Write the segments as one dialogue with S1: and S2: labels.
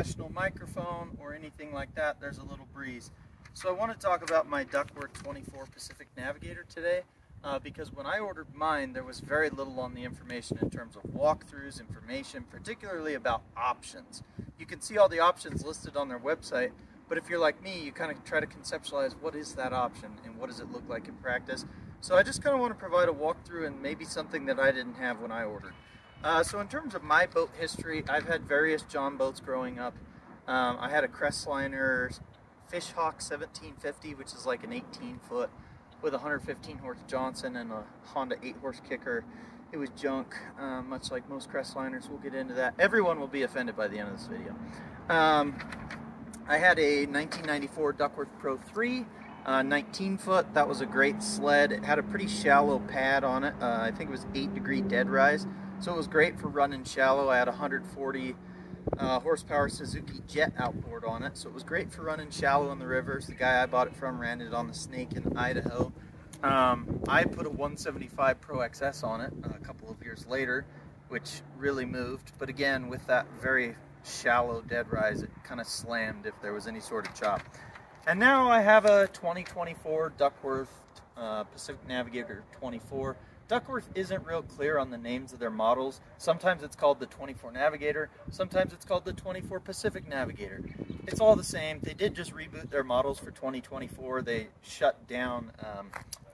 S1: professional microphone or anything like that, there's a little breeze. So I want to talk about my Duckworth 24 Pacific Navigator today, because when I ordered mine, there was very little on the information in terms of walkthroughs, information, particularly about options. You can see all the options listed on their website, but if you're like me, you kind of try to conceptualize what is that option and what does it look like in practice. So I just kind of want to provide a walkthrough and maybe something that I didn't have when I ordered. So in terms of my boat history, I've had various John boats growing up. I had a Crestliner Fishhawk 1750, which is like an 18-foot with a 115 horse Johnson and a Honda 8-horse kicker. It was junk, much like most Crestliners. We'll get into that. Everyone will be offended by the end of this video. I had a 1994 Duckworth Pro 3, 19-foot. That was a great sled. It had a pretty shallow pad on it. I think it was 8-degree dead rise, so it was great for running shallow. I had a 140 horsepower Suzuki Jet outboard on it, so it was great for running shallow in the rivers. The guy I bought it from ran it on the Snake in Idaho. I put a 175 ProXS on it a couple of years later, which really moved, but again, with that very shallow dead rise, it kind of slammed if there was any sort of chop. And now I have a 2024 Duckworth Pacific Navigator 24. Duckworth isn't real clear on the names of their models. Sometimes it's called the 24 Navigator, sometimes it's called the 24 Pacific Navigator. It's all the same. They did just reboot their models for 2024. They shut down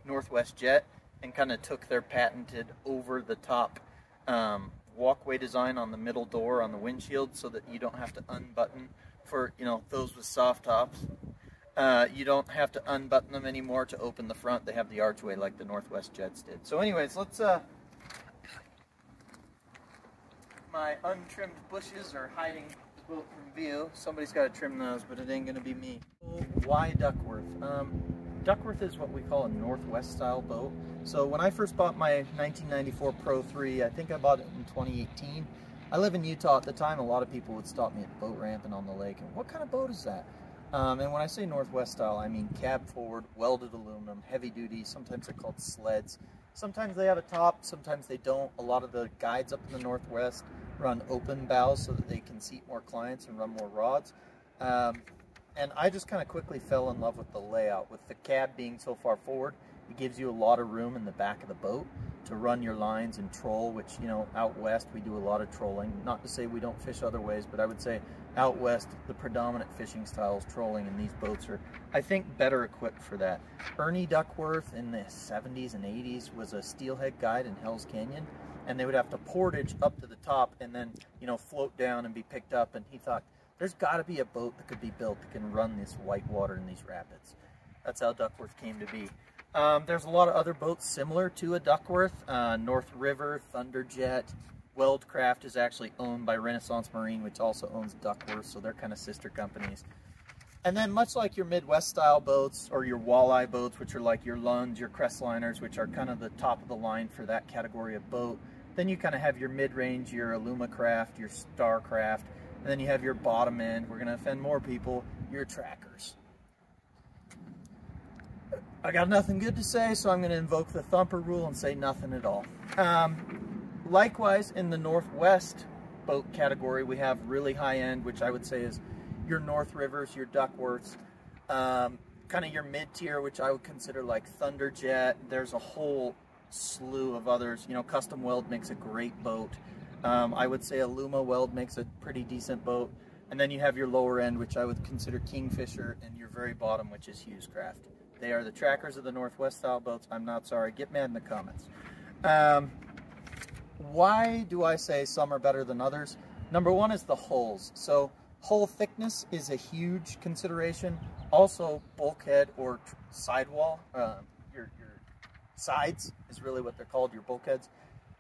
S1: Northwest Jet and kind of took their patented over-the-top walkway design on the middle door on the windshield so that you don't have to unbutton for, you know, those with soft tops. You don't have to unbutton them anymore to open the front. They have the archway like the Northwest Jets did. So anyways, let's, my untrimmed bushes are hiding the boat from view. Somebody's got to trim those, but it ain't going to be me. Why Duckworth? Duckworth is what we call a Northwest style boat. So when I first bought my 1994 Pro 3, I think I bought it in 2018. I live in Utah at the time. A lot of people would stop me at the boat ramp and on the lake, and what kind of boat is that? And when I say Northwest style, I mean cab forward, welded aluminum, heavy duty. Sometimes they're called sleds. Sometimes they have a top, sometimes they don't. A lot of the guides up in the Northwest run open bows so that they can seat more clients and run more rods. And I just kind of quickly fell in love with the layout. With the cab being so far forward, it gives you a lot of room in the back of the boat to run your lines and troll, which, you know, out west we do a lot of trolling. Not to say we don't fish other ways, but I would say out west the predominant fishing style is trolling, and these boats are, I think, better equipped for that. Ernie Duckworth in the 70s and 80s was a steelhead guide in Hell's Canyon, and they would have to portage up to the top and then, you know, float down and be picked up, and he thought, there's got to be a boat that could be built that can run this white water in these rapids. That's how Duckworth came to be. There's a lot of other boats similar to a Duckworth. North River, Thunderjet, Weldcraft is actually owned by Renaissance Marine, which also owns Duckworth, so they're kind of sister companies. And then much like your Midwest style boats or your walleye boats, which are like your Lunds, your Crestliners, which are kind of the top of the line for that category of boat, then you kind of have your mid-range, your Alumacraft, your Starcraft, and then you have your bottom end, we're going to offend more people, your trackers. I got nothing good to say, so I'm going to invoke the thumper rule and say nothing at all. Likewise, in the Northwest boat category, we have really high end, which I would say is your North Rivers, your Duckworths, kind of your mid-tier, which I would consider like Thunderjet. There's a whole slew of others. You know, Custom Weld makes a great boat. I would say Aluma Weld makes a pretty decent boat. And then you have your lower end, which I would consider Kingfisher, and your very bottom, which is Hughescraft. They are the trackers of the Northwest style boats. I'm not sorry. Get mad in the comments. Why do I say some are better than others? Number one is the hulls. So hull thickness is a huge consideration. Also bulkhead or sidewall. Your sides is really what they're called, your bulkheads.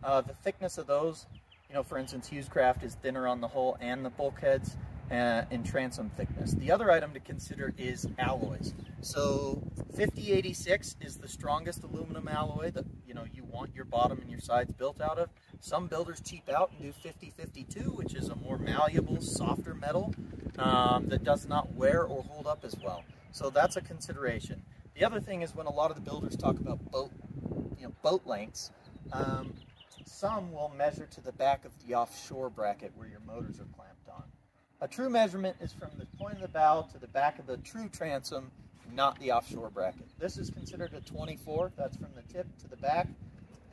S1: The thickness of those, you know, for instance, Hughescraft is thinner on the hull and the bulkheads in transom thickness. The other item to consider is alloys. So 5086 is the strongest aluminum alloy that, you know, you want your bottom and your sides built out of. Some builders cheap out and do 5052, which is a more malleable, softer metal that does not wear or hold up as well. So that's a consideration. The other thing is when a lot of the builders talk about boat lengths, some will measure to the back of the offshore bracket where your motors are clamped on. A true measurement is from the point of the bow to the back of the true transom, not the offshore bracket. This is considered a 24. That's from the tip to the back.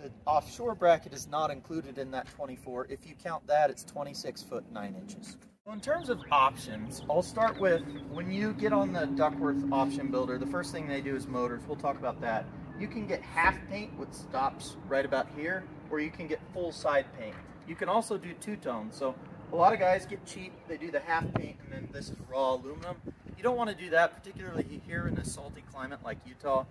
S1: The offshore bracket is not included in that 24. If you count that, it's 26 foot 9 inches. Well, in terms of options, I'll start with when you get on the Duckworth option builder, the first thing they do is motors. We'll talk about that. You can get half paint, which stops right about here, or you can get full side paint. You can also do two-tone. So a lot of guys get cheap, they do the half paint and then this is raw aluminum. You don't want to do that, particularly here in a salty climate like Utah.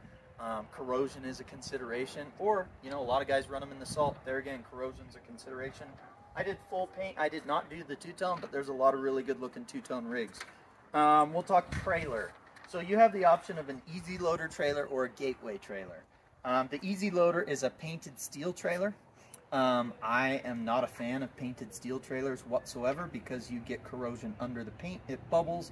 S1: Corrosion is a consideration, or a lot of guys run them in the salt. There again, corrosion's a consideration. I did full paint. I did not do the two-tone, but there's a lot of really good looking two-tone rigs. We'll talk trailer. So you have the option of an easy loader trailer or a gateway trailer. The easy loader is a painted steel trailer. I am not a fan of painted steel trailers whatsoever because you get corrosion under the paint, it bubbles,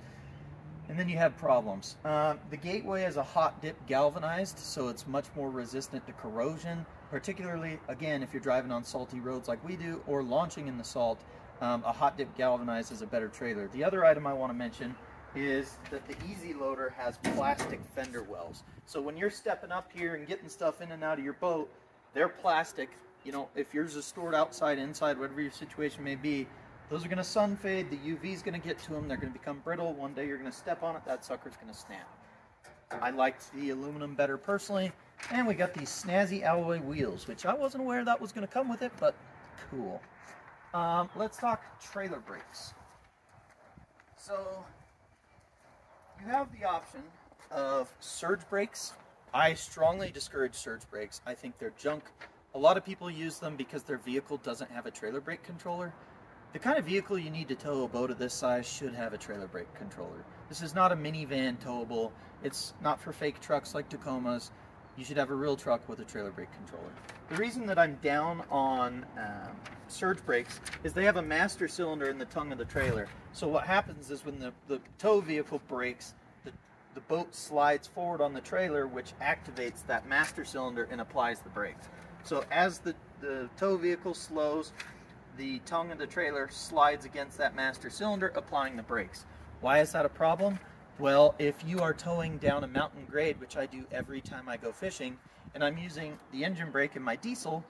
S1: and then you have problems. The gateway is a hot dip galvanized, so it's much more resistant to corrosion, particularly, again, if you're driving on salty roads like we do or launching in the salt. A hot dip galvanized is a better trailer. The other item I want to mention is that the easy loader has plastic fender wells. So when you're stepping up here and getting stuff in and out of your boat, they're plastic. If yours is stored outside, inside, whatever your situation may be, those are going to sun fade, the UV is going to get to them, they're going to become brittle. One day you're going to step on it, that sucker's going to snap. I liked the aluminum better personally, and we got these snazzy alloy wheels, which I wasn't aware that was going to come with it, but cool. Let's talk trailer brakes. So you have the option of surge brakes. I strongly discourage surge brakes. I think they're junk. A lot of people use them because their vehicle doesn't have a trailer brake controller. The kind of vehicle you need to tow a boat of this size should have a trailer brake controller. This is not a minivan towable. It's not for fake trucks like Tacomas. You should have a real truck with a trailer brake controller. The reason that I'm down on surge brakes is they have a master cylinder in the tongue of the trailer. So what happens is when the tow vehicle brakes, the boat slides forward on the trailer, which activates that master cylinder and applies the brakes. So as the tow vehicle slows, the tongue of the trailer slides against that master cylinder, applying the brakes. Why is that a problem? Well, if you are towing down a mountain grade, which I do every time I go fishing, and I'm using the engine brake in my diesel,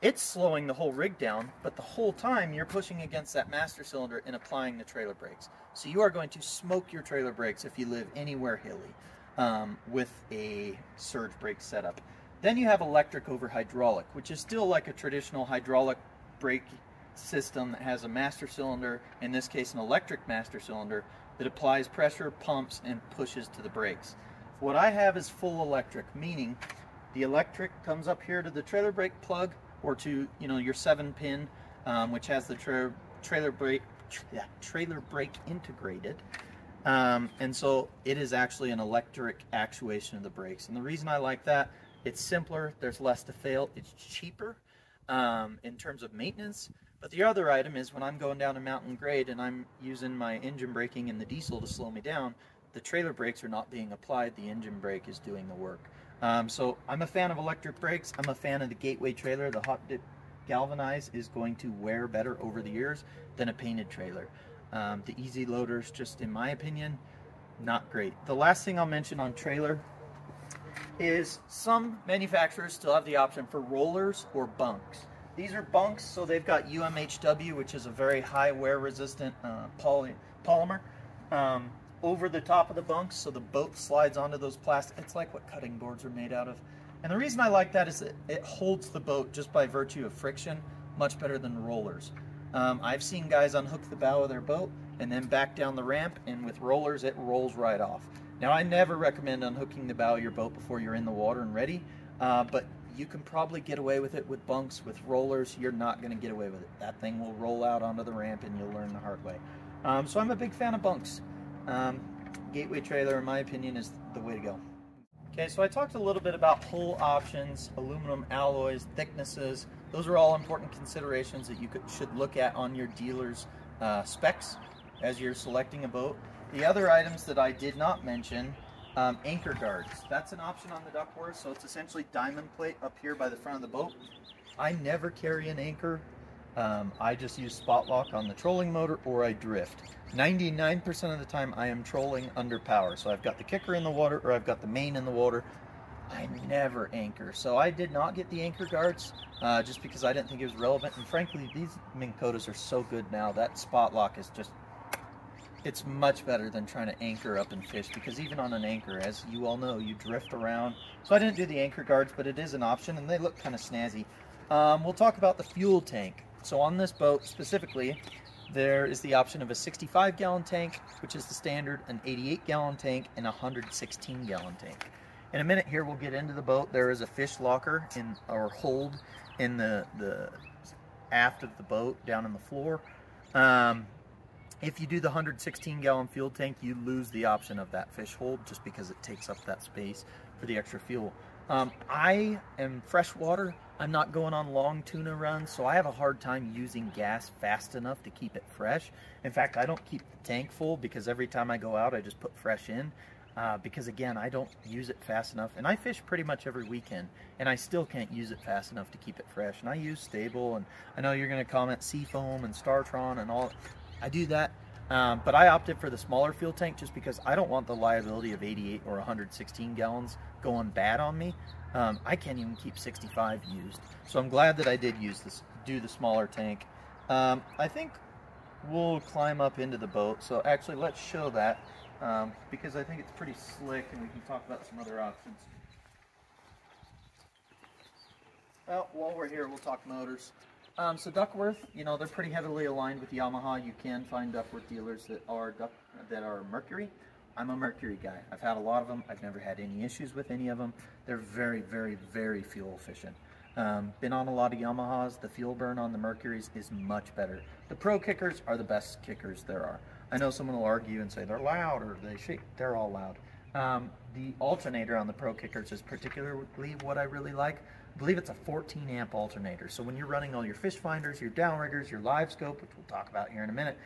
S1: it's slowing the whole rig down, but the whole time you're pushing against that master cylinder and applying the trailer brakes. So you are going to smoke your trailer brakes if you live anywhere hilly with a surge brake setup. Then you have electric over hydraulic, which is still like a traditional hydraulic brake system that has a master cylinder, in this case an electric master cylinder, that applies pressure, pumps, and pushes to the brakes. What I have is full electric, meaning the electric comes up here to the trailer brake plug or to your 7-pin, which has the trailer brake integrated. And so it is actually an electric actuation of the brakes. And the reason I like that, it's simpler, there's less to fail, it's cheaper in terms of maintenance. But the other item is when I'm going down a mountain grade and I'm using my engine braking in the diesel to slow me down, the trailer brakes are not being applied, the engine brake is doing the work. So I'm a fan of electric brakes, I'm a fan of the gateway trailer. The hot dip galvanized is going to wear better over the years than a painted trailer. The easy loaders, just in my opinion, not great. The last thing I'll mention on trailer is some manufacturers still have the option for rollers or bunks. These are bunks, so they've got UMHW, which is a very high wear resistant polymer, over the top of the bunks, so the boat slides onto those plastic. It's like what cutting boards are made out of. And the reason I like that is that it holds the boat just by virtue of friction much better than rollers. I've seen guys unhook the bow of their boat and then back down the ramp, and with rollers it rolls right off. Now I never recommend unhooking the bow of your boat before you're in the water and ready, but you can probably get away with it with bunks. With rollers, you're not going to get away with it. That thing will roll out onto the ramp and you'll learn the hard way. So I'm a big fan of bunks. Gateway trailer, in my opinion, is the way to go. Okay, so I talked a little bit about hull options, aluminum alloys, thicknesses. Those are all important considerations that you should look at on your dealer's specs as you're selecting a boat. The other items that I did not mention, anchor guards. That's an option on the Duckworth, so it's essentially diamond plate up here by the front of the boat. I never carry an anchor I just use spot lock on the trolling motor, or I drift. 99% of the time I am trolling under power. So I've got the kicker in the water, or I've got the main in the water. I never anchor. So I did not get the anchor guards just because I didn't think it was relevant. And frankly, these MinnKotas are so good now. That spot lock is just, it's much better than trying to anchor up and fish, because even on an anchor, as you all know, you drift around. So I didn't do the anchor guards, but it is an option, and they look kind of snazzy. We'll talk about the fuel tank. So on this boat specifically, there is the option of a 65-gallon tank, which is the standard, an 88-gallon tank, and a 116-gallon tank. In a minute here, we'll get into the boat. There is a fish locker or hold in the aft of the boat, down on the floor. If you do the 116-gallon fuel tank, you lose the option of that fish hold just because it takes up that space for the extra fuel. I am freshwater. I'm not going on long tuna runs, so I have a hard time using gas fast enough to keep it fresh. In fact, I don't keep the tank full, because every time I go out, I just put fresh in. Because again, I don't use it fast enough, and I fish pretty much every weekend, and I still can't use it fast enough to keep it fresh. And I use Stable, and I know you're going to comment Seafoam and Startron and all. I do that, but I opted for the smaller fuel tank just because I don't want the liability of 88 or 116 gallons going bad on me. I can't even keep 65 used, so I'm glad that I did do the smaller tank. I think we'll climb up into the boat, so actually let's show that. Because I think it's pretty slick, and we can talk about some other options. Well, while we're here, we'll talk motors. So Duckworth, you know, they're pretty heavily aligned with Yamaha. You can find Duckworth dealers that are Mercury. I'm a Mercury guy. I've had a lot of them. I've never had any issues with any of them. They're very, very, very fuel efficient. Been on a lot of Yamahas. The fuel burn on the Mercuries is much better. The ProKickers are the best kickers there are. I know someone will argue and say they're loud or they shake. They're all loud. The alternator on the ProKickers is particularly what I really like. I believe it's a 14 amp alternator. So when you're running all your fish finders, your Downriggers, your LiveScope, which we'll talk about here in a minute,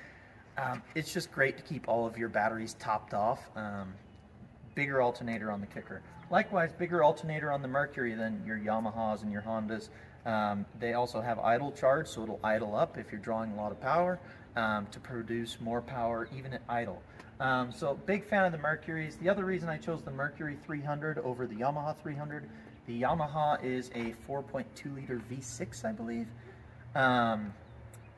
S1: it's just great to keep all of your batteries topped off. Bigger alternator on the kicker. Likewise, bigger alternator on the Mercury than your Yamahas and your Hondas. They also have idle charge, so it'll idle up if you're drawing a lot of power to produce more power even at idle. So big fan of the Mercuries. The other reason I chose the Mercury 300 over the Yamaha 300, the Yamaha is a 4.2 liter V6, I believe.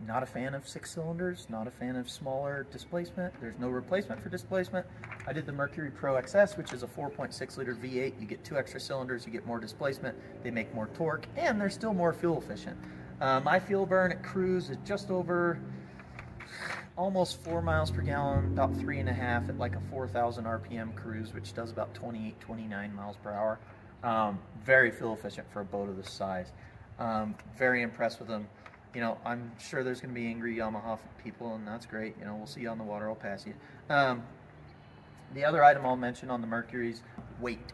S1: Not a fan of 6 cylinders, not a fan of smaller displacement. There's no replacement for displacement. I did the Mercury ProXS, which is a 4.6 liter V8. You get 2 extra cylinders, you get more displacement, they make more torque, and they're still more fuel efficient. My fuel burn at cruise is just over almost 4 miles per gallon, about 3.5 at like a 4,000 RPM cruise, which does about 28, 29 miles per hour. Very fuel efficient for a boat of this size. Very impressed with them. You know, I'm sure there's going to be angry Yamaha people, and that's great. You know, we'll see you on the water, I'll pass you. The other item I'll mention on the Mercury's weight.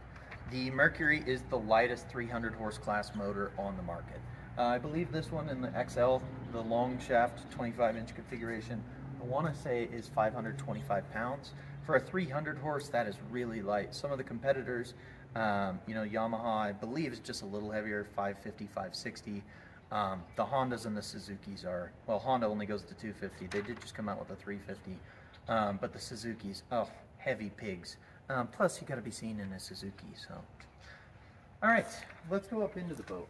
S1: The Mercury is the lightest 300 horse class motor on the market. I believe this one in the XL, the long shaft 25-inch configuration, I want to say is 525 pounds. For a 300 horse, that is really light. Some of the competitors, you know, Yamaha, I believe, is just a little heavier, 550, 560. The Hondas and the Suzukis are, well, Honda only goes to 250. They did just come out with a 350. But the Suzukis, oh, heavy pigs. Plus, you got to be seen in a Suzuki, so. All right, let's go up into the boat.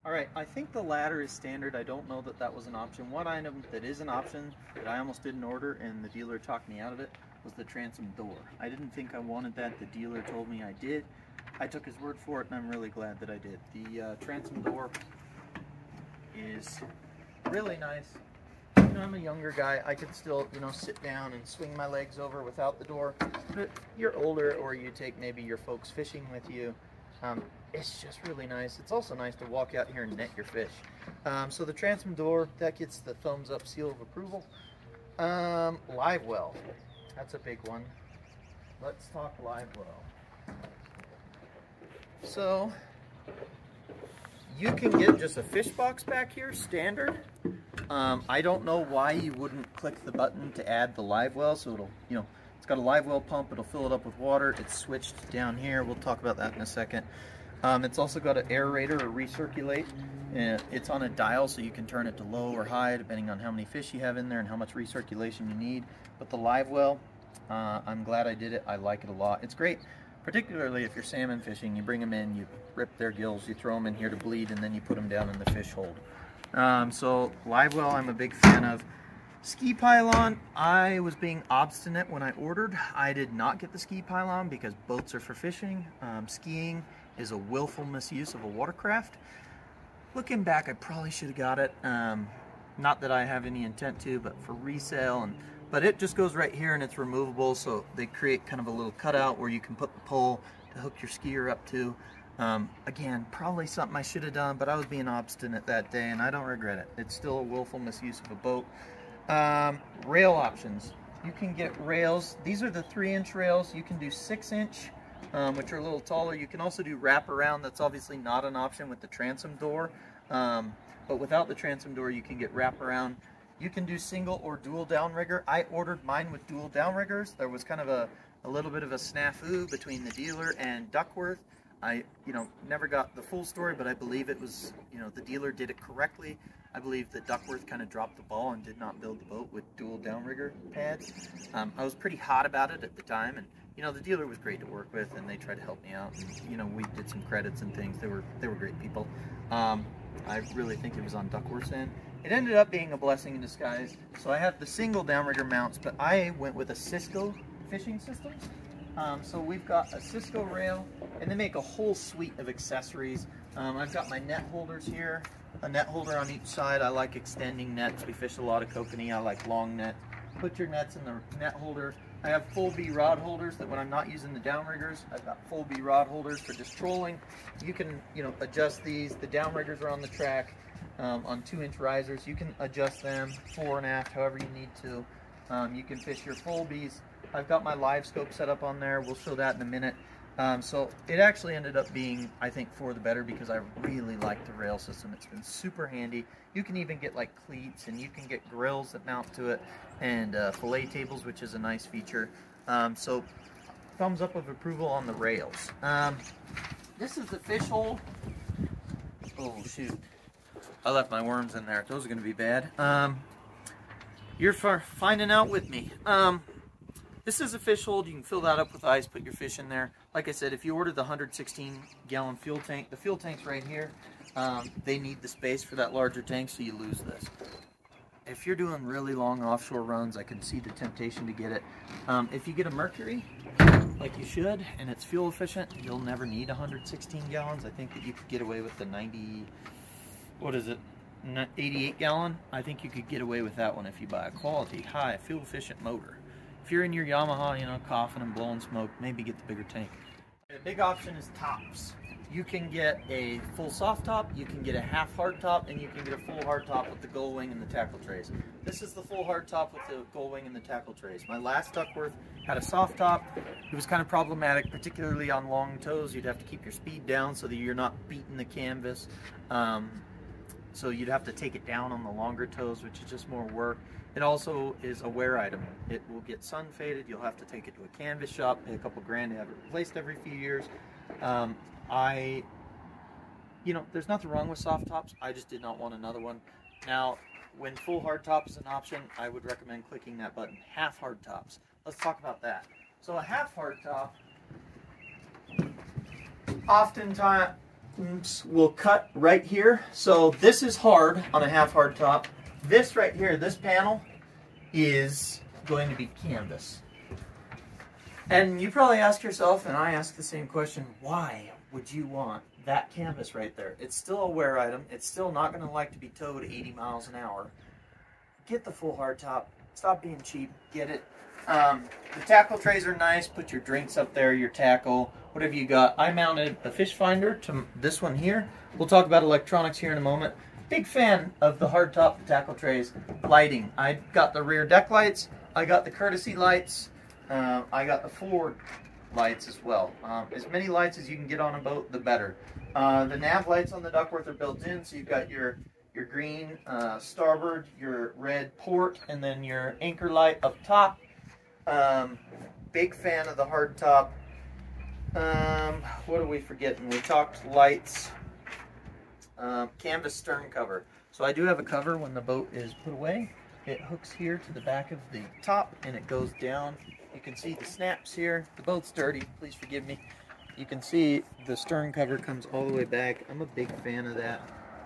S1: All right, I think the ladder is standard. I don't know that that was an option. One item that is an option that I almost didn't order, and the dealer talked me out of it, was the transom door. I didn't think I wanted that. The dealer told me I did. I took his word for it, and I'm really glad that I did. The transom door is really nice. You know, I'm a younger guy. I could still, you know, sit down and swing my legs over without the door. But if you're older, or you take maybe your folks fishing with you, it's just really nice. It's also nice to walk out here and net your fish. So the transom door, that gets the thumbs up seal of approval. Live well, that's a big one. Let's talk live well. So you can get just a fish box back here, standard. I don't know why you wouldn't click the button to add the live well. So it'll, you know, it's got a live well pump. It'll fill it up with water. It's switched down here. We'll talk about that in a second. It's also got an aerator or recirculate. And it's on a dial, so you can turn it to low or high depending on how many fish you have in there and how much recirculation you need. But the live well, I'm glad I did it. I like it a lot. It's great, particularly if you're salmon fishing. You bring them in, you rip their gills, you throw them in here to bleed, and then you put them down in the fish hold. So live well, I'm a big fan of. Ski pylon, I was being obstinate when I ordered. I did not get the ski pylon because boats are for fishing. Skiing is a willful misuse of a watercraft. Looking back, I probably should have got it. Not that I have any intent to, but for resale. But it just goes right here and it's removable, so they create kind of a little cutout where you can put the pole to hook your skier up to. Again, probably something I should have done, but I was being obstinate that day and I don't regret it. It's still a willful misuse of a boat. Rail options. You can get rails. These are the 3-inch rails. You can do 6-inch, which are a little taller. You can also do wraparound. That's obviously not an option with the transom door. But without the transom door, you can get wraparound. You can do single or dual downrigger. I ordered mine with dual downriggers. There was kind of a little bit of a snafu between the dealer and Duckworth. I, never got the full story, but I believe it was, the dealer did it correctly. I believe that Duckworth kind of dropped the ball and did not build the boat with dual downrigger pads. I was pretty hot about it at the time, and the dealer was great to work with, and they tried to help me out. And, we did some credits and things. They were great people. I really think it was on Duckworth's end. It ended up being a blessing in disguise. So I have the single downrigger mounts, but I went with a Cisco fishing system. So we've got a Cisco rail, and they make a whole suite of accessories. I've got my net holders here, a net holder on each side. I like extending nets. We fish a lot of kokanee. I like long net. Put your nets in the net holder. I have full B rod holders that when I'm not using the downriggers, I've got full B rod holders for just trolling. You can, adjust these. The downriggers are on the track on 2-inch risers. You can adjust them fore and aft, however you need to. You can fish your full Bs. I've got my LiveScope set up on there. We'll show that in a minute. So it actually ended up being, I think, for the better because I really like the rail system. It's been super handy. You can even get like cleats, and you can get grills that mount to it, and fillet tables, which is a nice feature. So thumbs up of approval on the rails. This is the fish hole. Oh shoot, I left my worms in there. Those are going to be bad. You're finding out with me. This is a fish hold. You can fill that up with ice, put your fish in there. Like I said, if you order the 116-gallon fuel tank, the fuel tank's right here. They need the space for that larger tank, so you lose this. If you're doing really long offshore runs, I can see the temptation to get it. If you get a Mercury, like you should, and it's fuel efficient, you'll never need 116 gallons. I think that you could get away with the 88 gallon. I think you could get away with that one if you buy a quality, high, fuel efficient motor. If you're in your Yamaha, coughing and blowing smoke, maybe get the bigger tank. The big option is tops. You can get a full soft top, you can get a half hard top, and you can get a full hard top with the gull wing and the tackle trays. This is the full hard top with the gull wing and the tackle trays. My last Duckworth had a soft top. It was kind of problematic, particularly on long tows. You'd have to keep your speed down so that you're not beating the canvas. So you'd have to take it down on the longer toes, which is just more work. It also is a wear item. It will get sun faded. You'll have to take it to a canvas shop, pay a couple grand to have it replaced every few years. There's nothing wrong with soft tops. I just did not want another one. Now, when full hard top is an option, I would recommend clicking that button. Half hard tops. Let's talk about that. So a half hard top oftentimes will cut right here. So this is hard on a half hard top. This right here, this panel, is going to be canvas. And you probably ask yourself, and I ask the same question, why would you want that canvas right there? It's still a wear item. It's still not going to like to be towed 80 miles an hour. Get the full hard top. Stop being cheap. Get it. The tackle trays are nice. Put your drinks up there, your tackle, whatever you got. I mounted a fish finder to this one here. We'll talk about electronics here in a moment. Big fan of the hard top tackle trays. Lighting. I got the rear deck lights. I got the courtesy lights. I got the forward lights as well. As many lights as you can get on a boat, the better. The nav lights on the Duckworth are built in, so you've got your green starboard, your red port, and then your anchor light up top. Big fan of the hard top. What are we forgetting? We talked lights, canvas stern cover. So I do have a cover when the boat is put away. It hooks here to the back of the top and it goes down. You can see the snaps here. The boat's dirty, please forgive me. You can see the stern cover comes all the way back. I'm a big fan of that.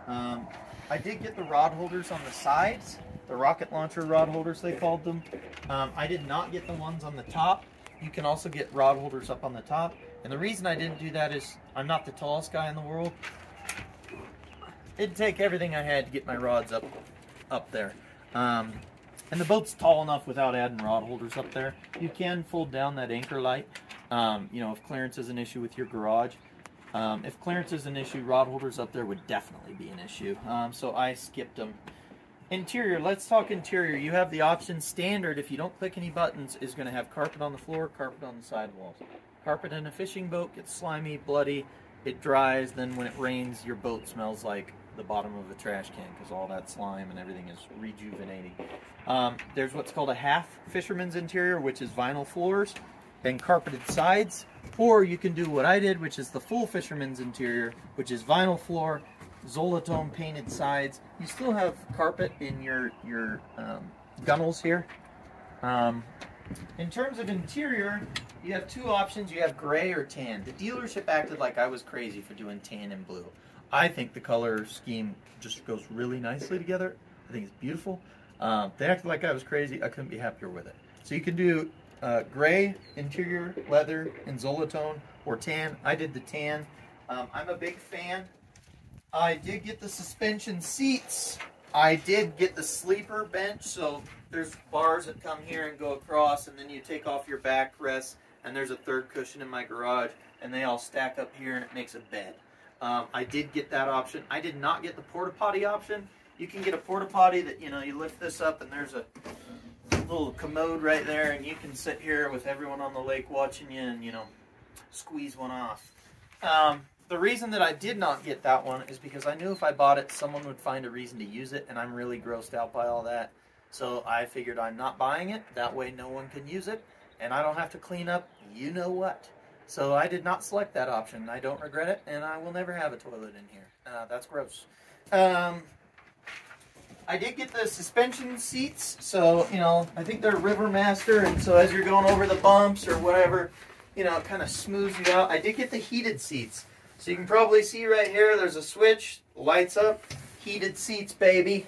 S1: I did get the rod holders on the sides, the rocket launcher rod holders they called them. I did not get the ones on the top. You can also get rod holders up on the top. And the reason I didn't do that is I'm not the tallest guy in the world. It'd take everything I had to get my rods up there. And the boat's tall enough without adding rod holders up there. You can fold down that anchor light, you know, if clearance is an issue with your garage. If clearance is an issue, rod holders up there would definitely be an issue. So I skipped them. Interior, let's talk interior. You have the option standard, if you don't click any buttons, is going to have carpet on the floor, carpet on the sidewalls. Carpet in a fishing boat gets slimy, bloody, it dries, then when it rains, your boat smells like the bottom of a trash can because all that slime and everything is rejuvenating. There's what's called a half fisherman's interior, which is vinyl floors and carpeted sides, or you can do what I did, which is the full fisherman's interior, which is vinyl floor, Zolatone painted sides. You still have carpet in your gunnels here. In terms of interior, you have two options. You have gray or tan. The dealership acted like I was crazy for doing tan and blue. I think the color scheme just goes really nicely together. I think it's beautiful. They acted like I was crazy. I couldn't be happier with it. So you can do gray, interior, leather, and Zolatone, or tan. I did the tan. I'm a big fan. I did get the suspension seats. I did get the sleeper bench, so there's bars that come here and go across, and then you take off your backrest, and there's a third cushion in my garage, and they all stack up here, and it makes a bed. I did get that option. I did not get the porta potty option. You can get a porta potty that, you know, you lift this up, and there's a little commode right there, and you can sit here with everyone on the lake watching you and, you know, squeeze one off. The reason that I did not get that one is because I knew if I bought it, someone would find a reason to use it, and I'm really grossed out by all that. So I figured I'm not buying it. That way no one can use it, and I don't have to clean up you know what. So I did not select that option. I don't regret it, and I will never have a toilet in here. That's gross. I did get the suspension seats, so, you know, I think they're Rivermaster, and so as you're going over the bumps or whatever, you know, it kind of smooths you out. I did get the heated seats. So you can probably see right here, there's a switch, lights up, heated seats, baby.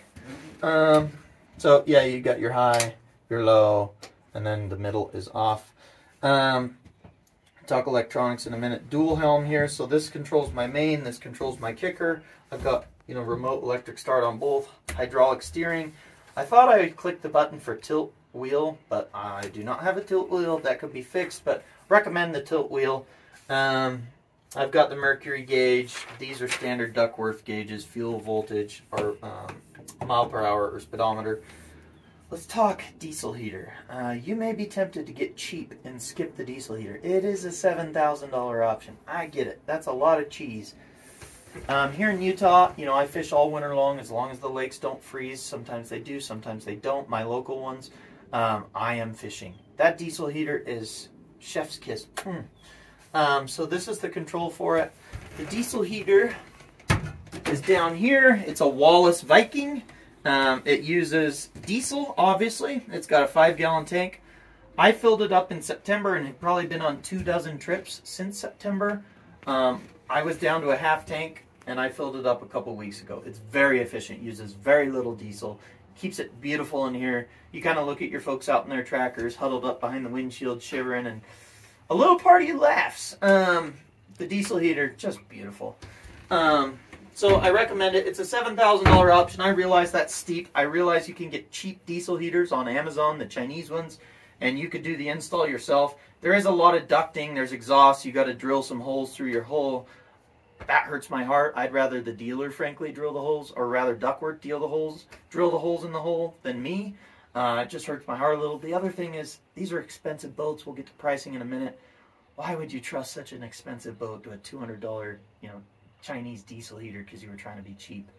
S1: So yeah, you got your high, your low, and then the middle is off. Talk electronics in a minute. Dual helm here, so this controls my main, this controls my kicker. I've got, you know, remote electric start on both, hydraulic steering. I thought I would click the button for tilt wheel, but I do not have a tilt wheel. That could be fixed, but recommend the tilt wheel. I've got the Mercury gauge. These are standard Duckworth gauges, fuel voltage, or mile per hour, or speedometer. Let's talk diesel heater. You may be tempted to get cheap and skip the diesel heater. It is a $7,000 option. I get it. That's a lot of cheese. Here in Utah, you know, I fish all winter long as the lakes don't freeze. Sometimes they do, sometimes they don't. My local ones, I am fishing. That diesel heater is chef's kiss. So this is the control for it. The diesel heater is down here. It's a Wallas Viking. It uses diesel, obviously. It's got a 5-gallon tank. I filled it up in September and had probably been on 24 trips since September. I was down to a half tank and I filled it up a couple weeks ago. It's very efficient, uses very little diesel, keeps it beautiful in here. You kind of look at your folks out in their trackers, huddled up behind the windshield, shivering, and a little party laughs. The diesel heater, just beautiful. So I recommend it. It's a $7,000 option. I realize that's steep. I realize you can get cheap diesel heaters on Amazon, the Chinese ones, and you could do the install yourself. There is a lot of ducting. There's exhaust. You got to drill some holes through your hull. That hurts my heart. I'd rather the dealer, frankly, drill the holes, or rather Duckworth drill the holes in the hole than me. It just hurts my heart a little. The other thing is, these are expensive boats. We'll get to pricing in a minute. Why would you trust such an expensive boat to a $200, you know, Chinese diesel heater because you were trying to be cheap?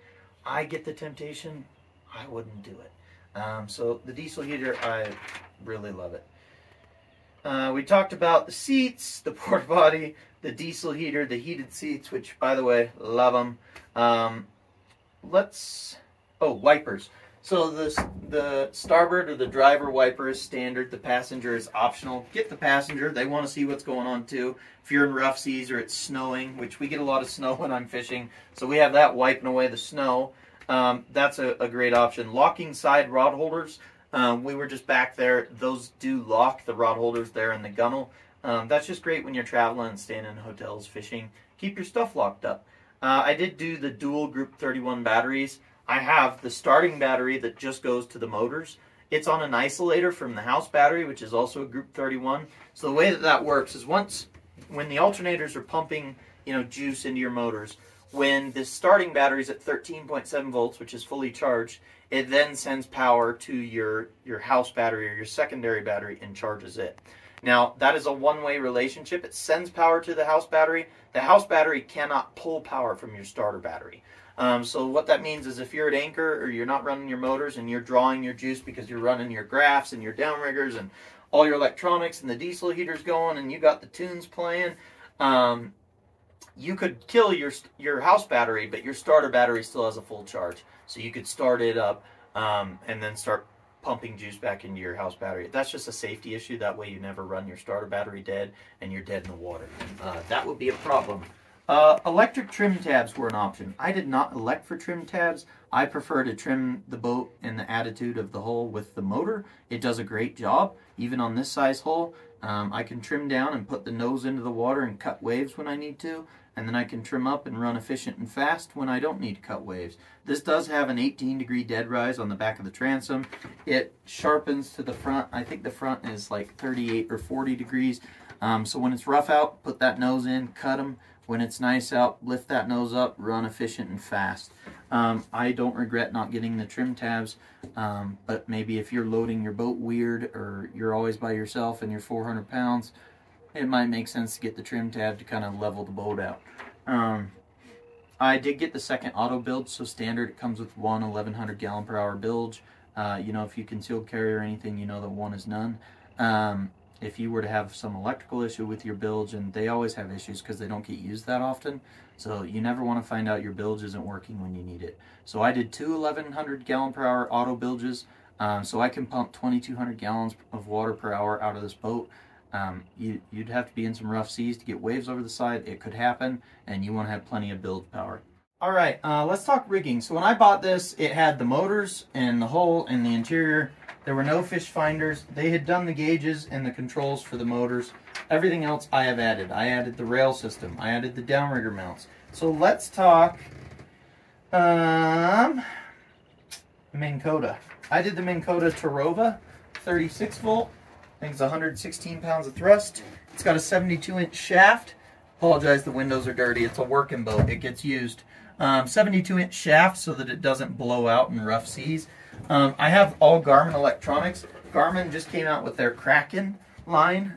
S1: I get the temptation. I wouldn't do it. So the diesel heater, I really love it. We talked about the seats, the porta potty, the diesel heater, the heated seats, which, by the way, love them. Wipers. So the starboard or the driver wiper is standard. The passenger is optional. Get the passenger. They want to see what's going on too. If you're in rough seas or it's snowing, which we get a lot of snow when I'm fishing, so we have that wiping away the snow. That's a great option. Locking side rod holders. We were just back there. Those do lock, the rod holders there in the gunnel. That's just great when you're traveling and staying in hotels, fishing. Keep your stuff locked up. I did do the dual group 31 batteries. I have the starting battery that just goes to the motors. It's on an isolator from the house battery, which is also a group 31. So the way that works is when the alternators are pumping, juice into your motors, when the starting battery is at 13.7 volts, which is fully charged, it then sends power to your house battery or your secondary battery and charges it. Now, that is a one-way relationship. It sends power to the house battery. The house battery cannot pull power from your starter battery. So what that means is if you're at anchor or you're not running your motors and you're drawing your juice because you're running your graphs and your downriggers and all your electronics and the diesel heater's going and you got the tunes playing, you could kill your house battery, but your starter battery still has a full charge. So you could start it up and then start pumping juice back into your house battery. That's just a safety issue. That way you never run your starter battery dead and you're dead in the water. That would be a problem. Electric trim tabs were an option. I did not elect for trim tabs. I prefer to trim the boat and the attitude of the hull with the motor. It does a great job, even on this size hull. I can trim down and put the nose into the water and cut waves when I need to, and then I can trim up and run efficient and fast when I don't need to cut waves. This does have an 18-degree dead rise on the back of the transom. It sharpens to the front. I think the front is like 38 or 40 degrees. So when it's rough out, put that nose in, cut them. When it's nice out, lift that nose up, run efficient and fast. I don't regret not getting the trim tabs, but maybe if you're loading your boat weird or you're always by yourself and you're 400 pounds, it might make sense to get the trim tab to kind of level the boat out. I did get the second auto bilge, so standard it comes with one 1100 gallon per hour bilge. If you concealed carry or anything, you know that one is none. If you were to have some electrical issue with your bilge, and they always have issues because they don't get used that often, so you never want to find out your bilge isn't working when you need it. So I did two 1100 gallon per hour auto bilges, so I can pump 2200 gallons of water per hour out of this boat. You'd have to be in some rough seas to get waves over the side. It could happen, and you want to have plenty of bilge power. Alright, let's talk rigging. So when I bought this, it had the motors and the hull and the interior. There were no fish finders. They had done the gauges and the controls for the motors. Everything else I have added. I added the rail system. I added the downrigger mounts. So let's talk MinnKota. I did the MinnKota Terrova 36 volt. I think it's 116 pounds of thrust. It's got a 72-inch shaft. Apologize, the windows are dirty. It's a working boat. It gets used. 72-inch shaft so that it doesn't blow out in rough seas. I have all Garmin electronics. Garmin just came out with their Kraken line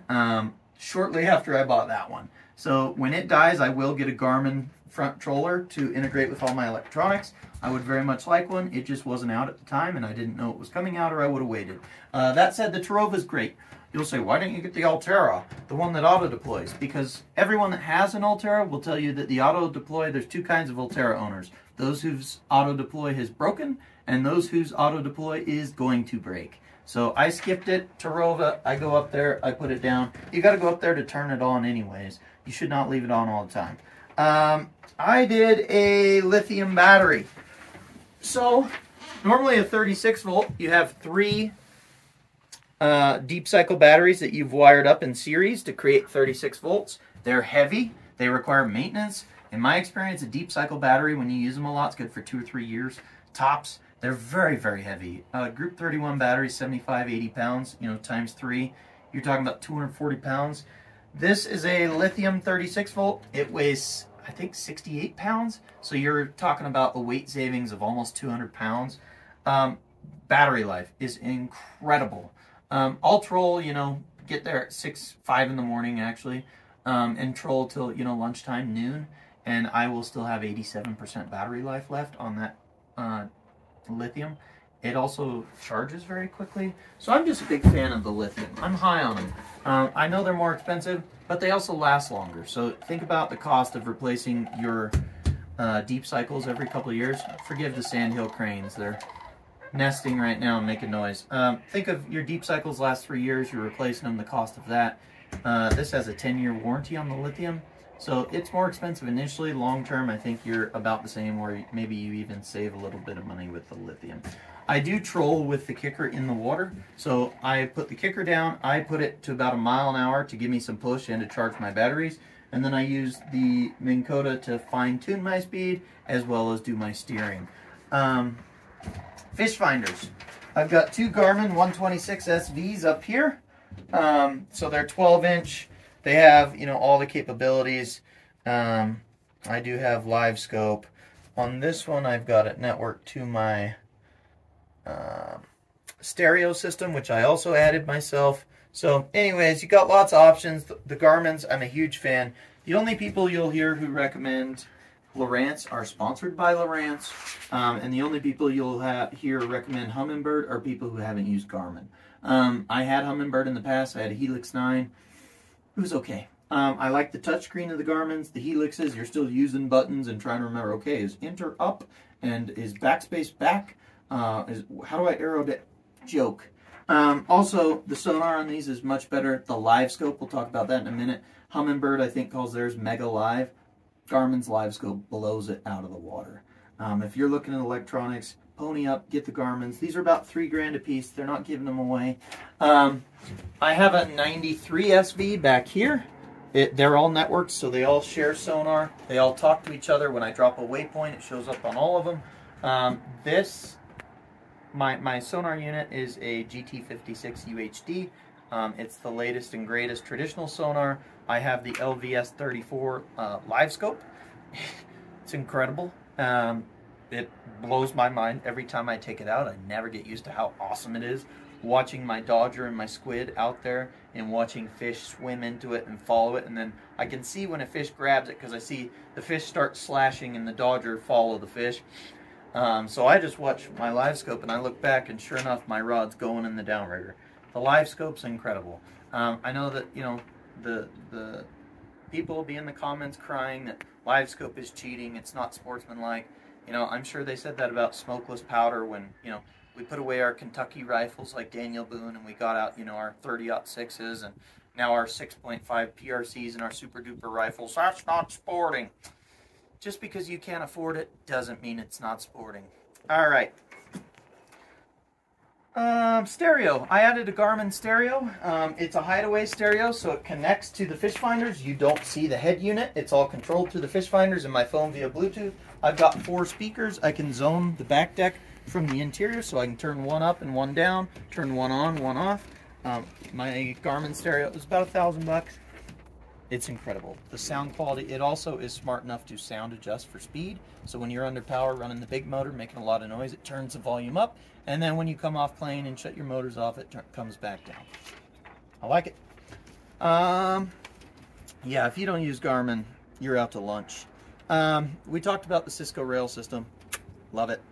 S1: shortly after I bought that one. So when it dies, I will get a Garmin front troller to integrate with all my electronics. I would very much like one. It just wasn't out at the time, and I didn't know it was coming out, or I would have waited. That said, the Terrova is great. You'll say, why don't you get the Altera, the one that auto-deploys? Because everyone that has an Altera will tell you that the auto-deploy, there's two kinds of Altera owners. Those whose auto-deploy has broken, and those whose auto-deploy is going to break. So I skipped it. Terrova, I go up there, I put it down. You got to go up there to turn it on anyways. You should not leave it on all the time. I did a lithium battery. So normally a 36 volt, you have three deep cycle batteries that you've wired up in series to create 36 volts. They're heavy. They require maintenance. In my experience, a deep cycle battery, when you use them a lot, it's good for 2 or 3 years. Tops, they're very, very heavy. Group 31 battery, 75, 80 pounds, times 3. You're talking about 240 pounds. This is a lithium 36 volt. It weighs, I think, 68 pounds. So you're talking about a weight savings of almost 200 pounds. Battery life is incredible. I'll troll, get there at 5 in the morning actually, and troll till, lunchtime, noon, and I will still have 87% battery life left on that lithium. It also charges very quickly. So I'm just a big fan of the lithium. I'm high on them. I know they're more expensive, but they also last longer. So think about the cost of replacing your deep cycles every couple of years. Forgive the sandhill cranes. They're nesting right now and making noise. Think of your deep cycles last 3 years. You're replacing them, the cost of that. This has a 10-year warranty on the lithium. So it's more expensive initially. Long term, I think you're about the same, or maybe you even save a little bit of money with the lithium. I do troll with the kicker in the water. So I put the kicker down, I put it to about 1 mile an hour to give me some push and to charge my batteries. And then I use the MinnKota to fine tune my speed as well as do my steering. Fish finders. I've got 2 Garmin 126 SVs up here. So they're 12-inch. They have, you know, all the capabilities. I do have LiveScope. On this one, I've got it networked to my stereo system, which I also added myself. So anyways, you got lots of options. The Garmin's, I'm a huge fan. The only people you'll hear who recommend Lowrance are sponsored by Lowrance, and the only people you'll hear recommend Humminbird are people who haven't used Garmin. I had Humminbird in the past. I had a Helix 9. It was okay. I like the touchscreen of the Garmin's. The Helixes, you're still using buttons and trying to remember, okay, is enter up and is backspace back? How do I arrow to joke? Also, the sonar on these is much better. The LiveScope, we'll talk about that in a minute. Humminbird, I think, calls theirs Mega Live. Garmin's LiveScope blows it out of the water. If you're looking at electronics, pony up, get the Garmin's. These are about $3 grand a piece. They're not giving them away. I have a 93 SV back here. They're all networked, so they all share sonar. They all talk to each other. When I drop a waypoint, it shows up on all of them. My sonar unit is a GT56 UHD. It's the latest and greatest traditional sonar. I have the LVS34 LiveScope. It's incredible. It blows my mind every time I take it out. I never get used to how awesome it is. Watching my dodger and my squid out there and watching fish swim into it and follow it, and then I can see when a fish grabs it because I see the fish start slashing and the dodger follow the fish. So I just watch my LiveScope and I look back and sure enough my rod's going in the downrigger. The LiveScope's incredible. I know that, you know, the people will be in the comments crying that LiveScope is cheating, it's not sportsmanlike. You know, I'm sure they said that about smokeless powder when, you know, we put away our Kentucky rifles like Daniel Boone and we got out, you know, our 30-06s and now our 6.5 PRCs and our super duper rifles. That's not sporting. Just because you can't afford it doesn't mean it's not sporting. All right. Stereo. I added a Garmin stereo. It's a hideaway stereo, so it connects to the fish finders. You don't see the head unit. It's all controlled through the fish finders and my phone via Bluetooth. I've got 4 speakers. I can zone the back deck from the interior, so I can turn one up and one down, turn one on, one off. My Garmin stereo is about $1,000. It's incredible. The sound quality, it also is smart enough to sound adjust for speed. So when you're under power running the big motor, making a lot of noise, it turns the volume up. And then when you come off playing and shut your motors off, it comes back down. I like it. Yeah, if you don't use Garmin, you're out to lunch. We talked about the Cisco rail system. Love it.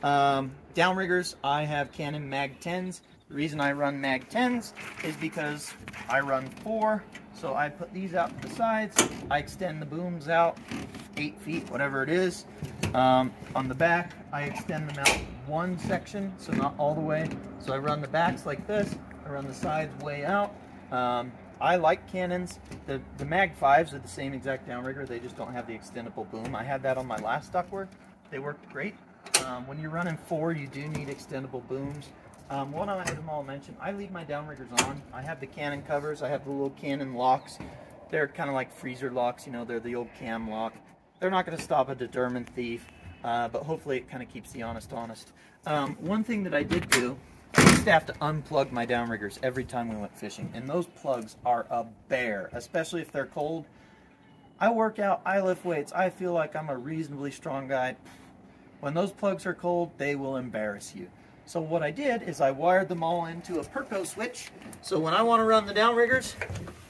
S1: Downriggers, I have Cannon Mag 10s. The reason I run Mag 10s is because I run 4. So I put these out to the sides. I extend the booms out 8 feet, whatever it is. On the back, I extend them out 1 section, so not all the way. So I run the backs like this. I run the sides way out. I like Cannons. The Mag 5s are the same exact downrigger. They just don't have the extendable boom. I had that on my last Duckworth. They worked great. When you're running 4, you do need extendable booms. One item I'll mention, I leave my downriggers on. I have the Cannon covers, I have the little Cannon locks. They're kind of like freezer locks, you know, they're the old cam lock. They're not going to stop a determined thief, but hopefully it kind of keeps the honest. One thing that I did do, I used to have to unplug my downriggers every time we went fishing, and those plugs are a bear, especially if they're cold. I work out, I lift weights, I feel like I'm a reasonably strong guy. When those plugs are cold, they will embarrass you. So what I did is I wired them all into a Perco switch. So when I want to run the downriggers,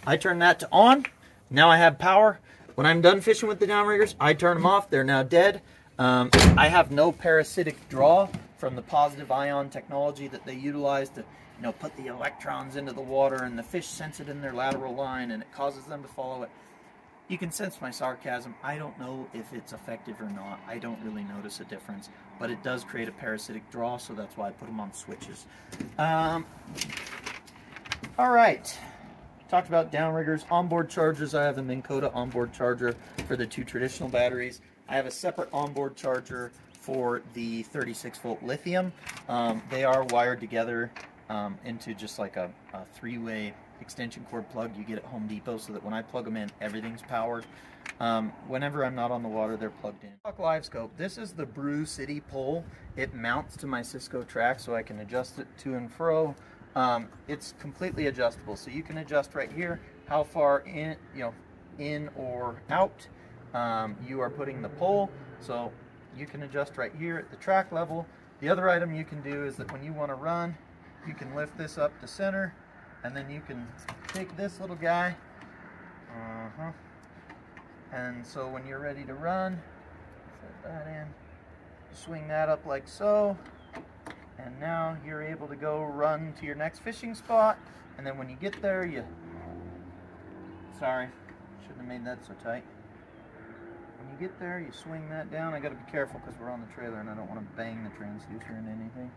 S1: I turn that to on. Now I have power. When I'm done fishing with the downriggers, I turn them off. They're now dead. I have no parasitic draw from the positive ion technology that they utilize to, you know, put the electrons into the water, and the fish sense it in their lateral line and it causes them to follow it. You can sense my sarcasm. I don't know if it's effective or not. I don't really notice a difference, but it does create a parasitic draw, so that's why I put them on switches. All right. Talked about downriggers. Onboard chargers. I have a MinnKota onboard charger for the 2 traditional batteries. I have a separate onboard charger for the 36-volt lithium. They are wired together into just like a 3-way extension cord plug you get at Home Depot, so that when I plug them in, everything's powered. Whenever I'm not on the water, they're plugged in. LiveScope. This is the Brew City pole. It mounts to my Cisco track, so I can adjust it to and fro. It's completely adjustable, so you can adjust right here how far in, in or out you are putting the pole. So you can adjust right here at the track level. The other item you can do is that when you want to run, you can lift this up to center, and then you can take this little guy, and so when you're ready to run, set that in, swing that up like so, and now you're able to go run to your next fishing spot. And then when you get there, sorry, shouldn't have made that so tight. When you get there, you swing that down. I got to be careful because we're on the trailer and I don't want to bang the transducer into anything.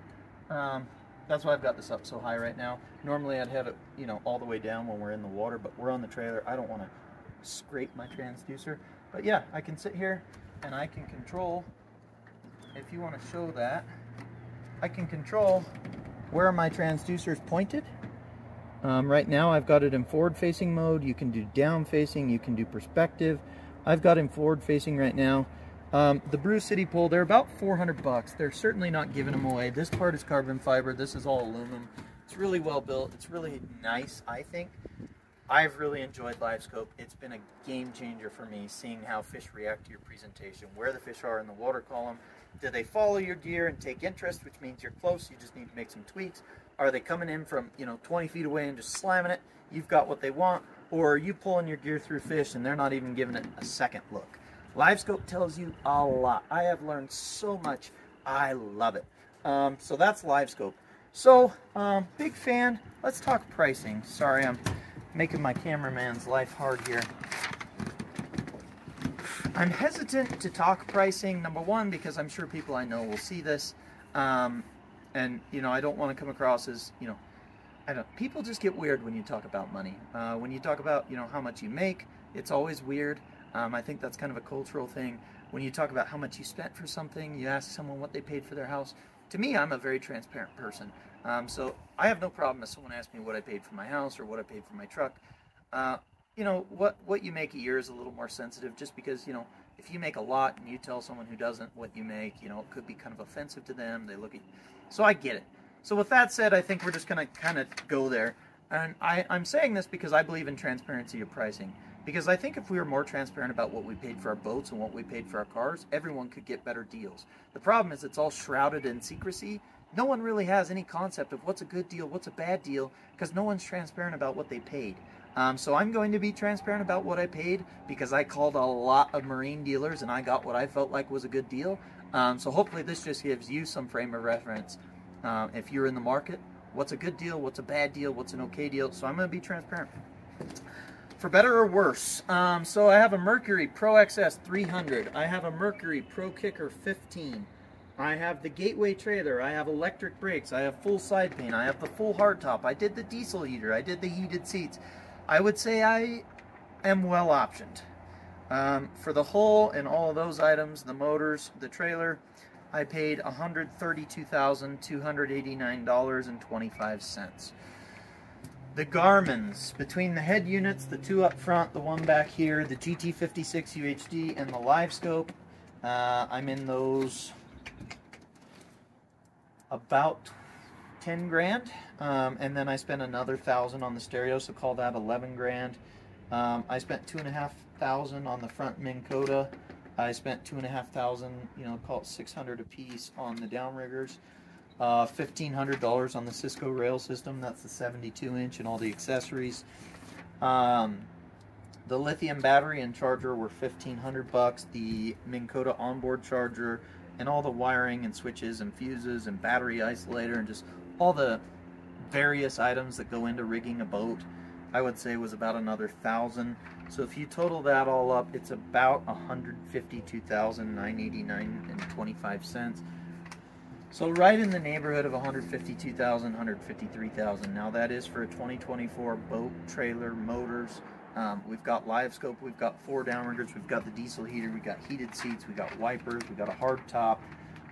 S1: That's why I've got this up so high right now. Normally I'd have it, all the way down when we're in the water, but we're on the trailer. I don't want to scrape my transducer. But yeah, I can sit here and I can control, if you want to show that, I can control where my transducer is pointed. Right now I've got it in forward facing mode. You can do down facing, you can do perspective. I've got him forward facing right now. The Brew City pole, they're about 400 bucks. They're certainly not giving them away. This part is carbon fiber. This is all aluminum. It's really well built. It's really nice, I think. I've really enjoyed LiveScope. It's been a game changer for me, seeing how fish react to your presentation, where the fish are in the water column. Do they follow your gear and take interest, which means you're close, you just need to make some tweaks? Are they coming in from 20 feet away and just slamming it? You've got what they want. Or are you pulling your gear through fish and they're not even giving it a second look? LiveScope tells you a lot. I have learned so much. I love it. So that's LiveScope. So, big fan. Let's talk pricing. Sorry, I'm making my cameraman's life hard here. I'm hesitant to talk pricing, number one, because I'm sure people I know will see this. And, I don't want to come across as, people just get weird when you talk about money. When you talk about, how much you make, it's always weird. I think that's kind of a cultural thing. When you talk about how much you spent for something, you ask someone what they paid for their house. To me, I'm a very transparent person. So I have no problem if someone asks me what I paid for my house or what I paid for my truck. What you make a year is a little more sensitive, just because, if you make a lot and you tell someone who doesn't what you make, it could be kind of offensive to them. They look at you. So I get it. So with that said, I think we're just going to kind of go there. And I'm saying this because I believe in transparency of pricing. Because I think if we were more transparent about what we paid for our boats and what we paid for our cars, everyone could get better deals. The problem is it's all shrouded in secrecy. No one really has any concept of what's a good deal, what's a bad deal, because no one's transparent about what they paid. So I'm going to be transparent about what I paid, because I called a lot of marine dealers and I got what I felt like was a good deal. So hopefully this just gives you some frame of reference. If you're in the market, what's a good deal, what's a bad deal, what's an okay deal. So I'm going to be transparent. For better or worse, so I have a Mercury ProXS 300. I have a Mercury ProKicker 15. I have the Gateway trailer. I have electric brakes. I have full side pane. I have the full hardtop. I did the diesel heater. I did the heated seats. I would say I am well optioned. For the hull and all of those items, the motors, the trailer, I paid $132,289.25. The Garmins, between the head units, the two up front, the one back here, the GT56 UHD, and the LiveScope, I'm in those about 10 grand. And then I spent another $1,000 on the stereo, so call that 11 grand. I spent $2,500 on the front MinnKota. I spent $2,500, call it $600 a piece on the Downriggers. $1,500 on the Cisco rail system. That's the 72-inch and all the accessories. The lithium battery and charger were $1,500 bucks. The MinnKota onboard charger and all the wiring and switches and fuses and battery isolator and just all the various items that go into rigging a boat, I would say was about another $1,000. So if you total that all up, it's about $152,989.25. So right in the neighborhood of $152,000, $153,000. Now that is for a 2024 boat, trailer, motors. We've got LiveScope, we've got 4 downriggers, we've got the diesel heater, we've got heated seats, we've got wipers, we've got a hard top.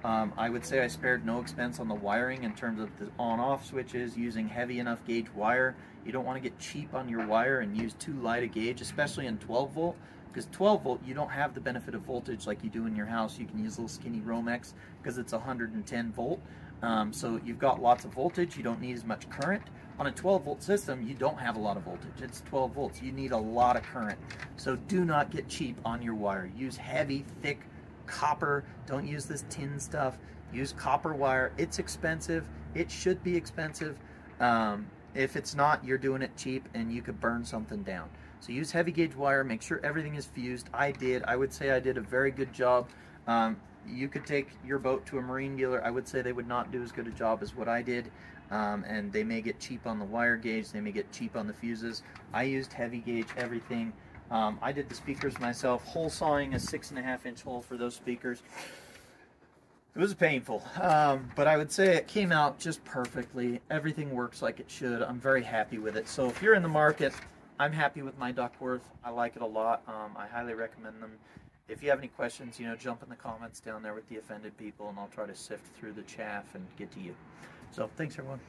S1: I would say I spared no expense on the wiring in terms of the on-off switches, using heavy enough gauge wire. You don't want to get cheap on your wire and use too light a gauge, especially in 12 volt, because 12 volt you don't have the benefit of voltage like you do in your house. You can use little skinny Romex because it's 110 volt. So you've got lots of voltage, you don't need as much current. On a 12 volt system, you don't have a lot of voltage. It's 12 volts. You need a lot of current. So do not get cheap on your wire. Use heavy, thick copper. Don't use this tin stuff. Use copper wire. It's expensive. It should be expensive. If it's not, you're doing it cheap and you could burn something down. So use heavy gauge wire. Make sure everything is fused. I would say I did a very good job. You could take your boat to a marine dealer. I would say they would not do as good a job as what I did. And they may get cheap on the wire gauge. They may get cheap on the fuses. I used heavy gauge everything. I did the speakers myself, hole sawing a 6.5-inch hole for those speakers. It was painful, but I would say it came out just perfectly. Everything works like it should. I'm very happy with it. So if you're in the market, I'm happy with my Duckworth. I like it a lot. I highly recommend them. If you have any questions, jump in the comments down there with the offended people, and I'll try to sift through the chaff and get to you. So thanks, everyone.